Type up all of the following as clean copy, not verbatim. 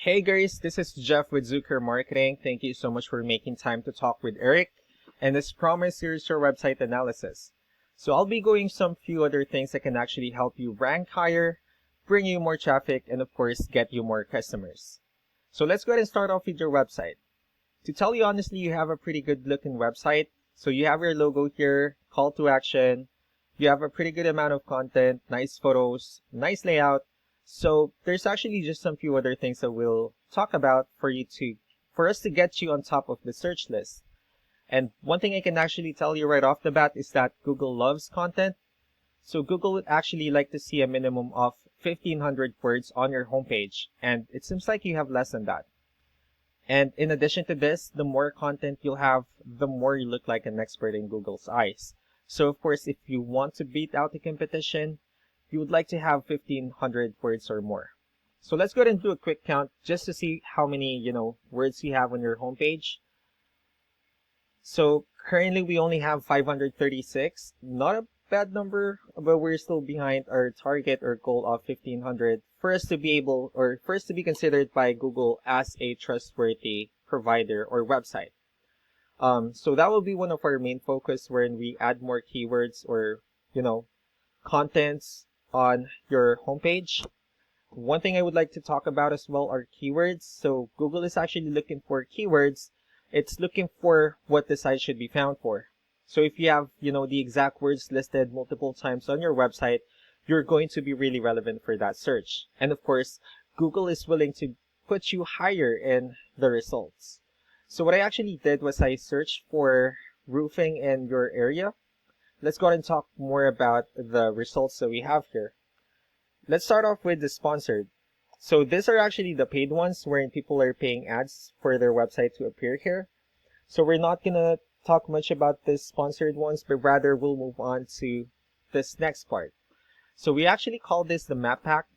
Hey guys, this is Jeff with Zucker Marketing. Thank you so much for making time to talk with Eric. And as promised, here's your website analysis. So I'll be going some few other things that can actually help you rank higher, bring you more traffic, and of course, get you more customers. So let's go ahead and start off with your website. To tell you honestly, you have a pretty good looking website. So you have your logo here, call to action. You have a pretty good amount of content, nice photos, nice layout. So there's actually just some few other things that we'll talk about for us to get you on top of the search list. And one thing I can actually tell you right off the bat is that Google loves content. So Google would actually like to see a minimum of 1,500 words on your homepage. And it seems like you have less than that. And in addition to this, the more content you'll have, the more you look like an expert in Google's eyes. So of course, if you want to beat out the competition, you would like to have 1,500 words or more. So let's go ahead and do a quick count just to see how many, words you have on your homepage. So currently we only have 536. Not a bad number, but we're still behind our target or goal of 1,500 for us to be considered by Google as a trustworthy provider or website. So that will be one of our main focus wherein we add more keywords or, contents on your homepage. One thing I would like to talk about as well are keywords. So Google is actually looking for keywords. It's looking for what the site should be found for. So if you have, the exact words listed multiple times on your website, you're going to be really relevant for that search. And of course, Google is willing to put you higher in the results. So what I actually did was I searched for roofing in your area. Let's go ahead and talk more about the results that we have here. Let's start off with the sponsored. So these are actually the paid ones wherein people are paying ads for their website to appear here. So we're not going to talk much about the sponsored ones, but rather we'll move on to this next part. So we actually call this the map pack.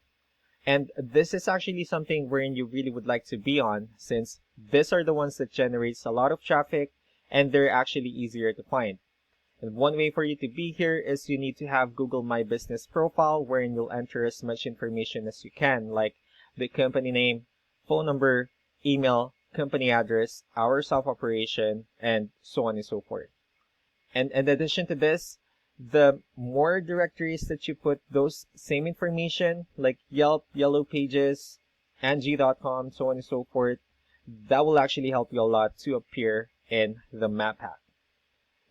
And this is actually something wherein you really would like to be on, since these are the ones that generates a lot of traffic and they're actually easier to find. And one way for you to be here is you need to have Google My Business profile wherein you'll enter as much information as you can, like the company name, phone number, email, company address, hours of operation, and so on and so forth. And in addition to this, the more directories that you put those same information, like Yelp, Yellow Pages, Angie.com, so on and so forth, that will actually help you a lot to appear in the map pack.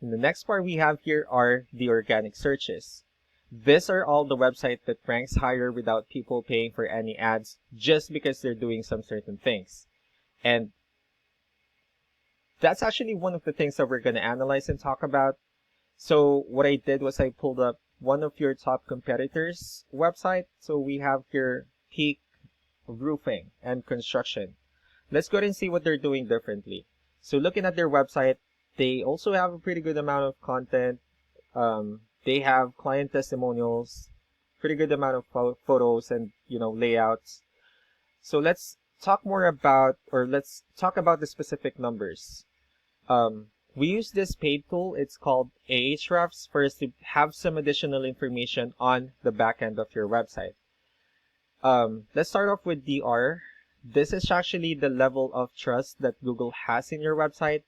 And the next part we have here are the organic searches. These are all the websites that ranks higher without people paying for any ads just because they're doing some certain things. And that's actually one of the things that we're going to analyze and talk about. So what I did was I pulled up one of your top competitors' website. So we have here Peak Roofing and Construction. Let's go ahead and see what they're doing differently. So looking at their website, they also have a pretty good amount of content. They have client testimonials, pretty good amount of photos and, layouts. So let's talk about the specific numbers. We use this paid tool. It's called Ahrefs for us to have some additional information on the back end of your website. Let's start off with DR. This is actually the level of trust that Google has in your website.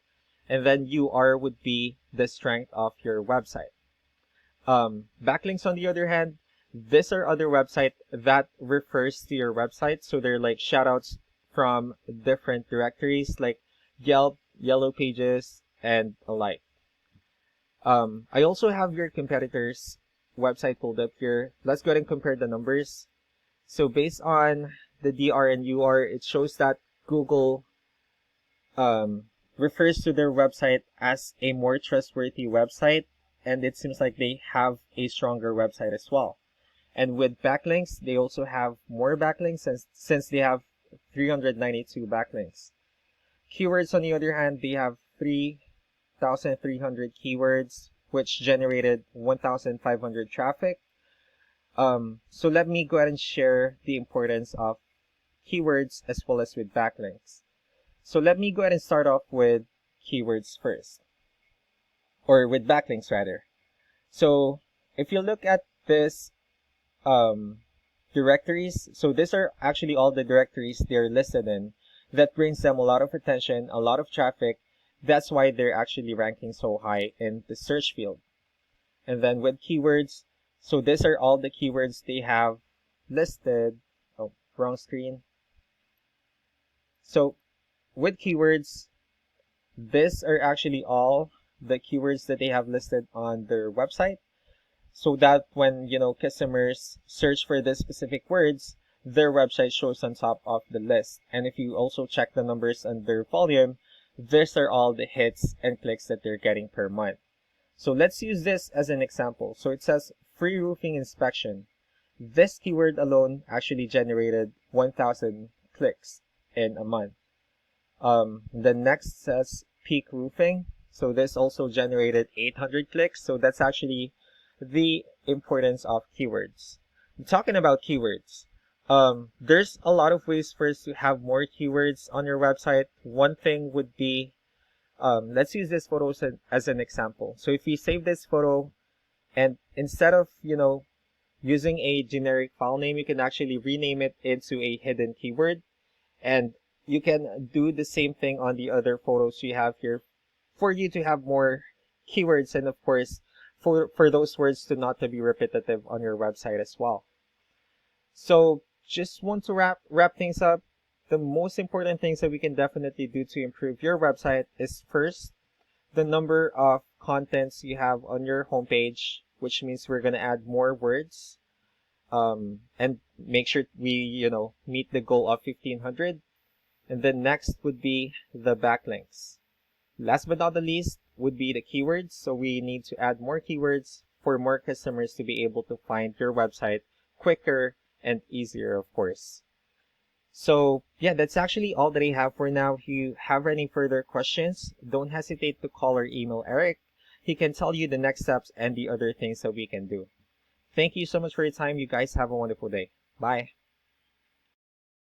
And then UR would be the strength of your website. Backlinks, on the other hand, these are other websites that refers to your website. So they're like shoutouts from different directories like Yelp, Yellow Pages, and alike. I also have your competitors' website pulled up here. Let's go ahead and compare the numbers. So based on the DR and UR, it shows that Google refers to their website as a more trustworthy website, and it seems like they have a stronger website as well. And with backlinks, they also have more backlinks since they have 392 backlinks. Keywords, on the other hand, they have 3,300 keywords, which generated 1,500 traffic. So let me go ahead and share the importance of keywords as well as with backlinks. So let me go ahead and start off with keywords first, or with backlinks rather. So if you look at this directories. So these are actually all the directories they're listed in. That brings them a lot of attention, a lot of traffic. That's why they're actually ranking so high in the search field. And then with keywords, so these are all the keywords they have listed. Oh, wrong screen. So with keywords, these are actually all the keywords that they have listed on their website, so that when, customers search for the specific words, their website shows on top of the list. And if you also check the numbers and their volume, these are all the hits and clicks that they're getting per month. So let's use this as an example. So it says free roofing inspection. This keyword alone actually generated 1,000 clicks in a month. The next says peak roofing. So this also generated 800 clicks. So that's actually the importance of keywords. Talking about keywords, there's a lot of ways for us to have more keywords on your website. One thing would be, let's use this photo as an example. So if you save this photo, and instead of, using a generic file name, you can actually rename it into a hidden keyword. And you can do the same thing on the other photos you have here for you to have more keywords, and of course for those words to not to be repetitive on your website as well. So just want to wrap things up. The most important things that we can definitely do to improve your website is, first, the number of contents you have on your homepage, which means we're going to add more words, and make sure we, meet the goal of 1,500. And then next would be the backlinks. Last but not the least would be the keywords. So we need to add more keywords for more customers to be able to find your website quicker and easier, of course. So yeah, that's actually all that I have for now. If you have any further questions, don't hesitate to call or email Eric. He can tell you the next steps and the other things that we can do. Thank you so much for your time. You guys have a wonderful day. Bye.